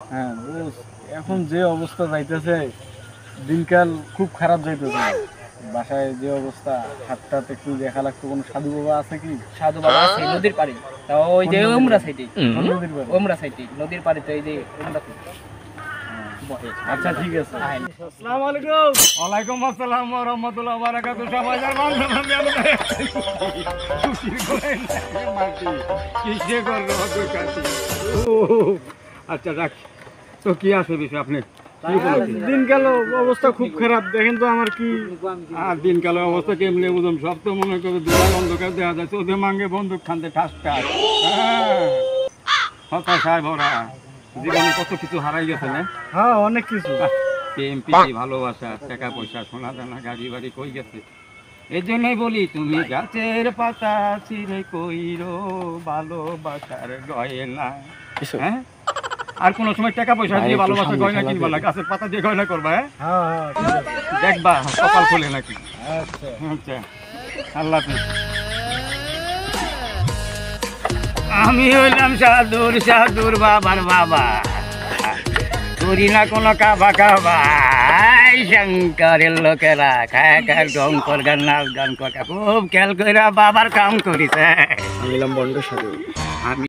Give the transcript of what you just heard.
হ্যাঁ বুঝ, এখন যে অবস্থা যাইতেছে দিনকাল খুব খারাপ যাইতেছে। বাসায় যে অবস্থা, হাতটাতে একটু দেখা লাগতো। কোনো সাধু বাবা আছে কি? সাধু বাবা আছে নদীর পাড়ে, তাও ওই যে কোন ওমরা নদীর সাইডে, নদীর পাড়ে? ওমরা সাইডে নদীর পাড়ে তো এই যে ওমরা সাইডে বহে। আচ্ছা ঠিক আছে। আহেন। আসসালামু আলাইকুম। ওয়ালাইকুম আসসালাম ওয়া রাহমাতুল্লাহি ওয়া বারাকাতুহু। সবাই যার বান্ধব আমি খুশি করে মাটি কিসে করলো কাটি। আচ্ছা রাখ, তো কি আছে বিষয় আপনি দিনকাল অবস্থা খুব খারাপ, দেখেন তো আমার কি। আর দিনকালের অবস্থা কেমনি বুঝুন, সব তো মনে করে দুয়ার অন্ধকার দেখা যাচ্ছে, ওদের মাঙ্গে বন্দুক খানতে ঠাস ঠাস। হতাশায় ভরা, জীবনে কত কিছু হারাই গেছে না। হ্যাঁ অনেক কিছু। প্রেম প্রীতি ভালোবাসা টাকা পয়সা সোনা দানা গাড়ি বাড়ি কই গেছে। এই জন্যই বলি তুমি গাছের পাতা ছিঁড়ে কইরো ভালোবাসার গয়না। হ্যাঁ, আর কোন সময় টাকা পয়সা দিয়ে ভালোবাসার গয়না কিনবা না, গাছের পাতা দিয়ে গয়না করবা। হ্যাঁ হ্যাঁ ঠিক আছে। দেখবা কপাল খোলে নাকি। আচ্ছা আচ্ছা, আল্লাহ হাফেজ। আমি হইলাম সাধুর সাধুর বাবার বাবা, করি না কোনো কাবা কাবা। শঙ্করের লোকেরা খায় খায় গম কর গান নাচ গান করা খুব খেয়াল করে বাবার কাম করিছে। আমি বন্ড সাধু। আমি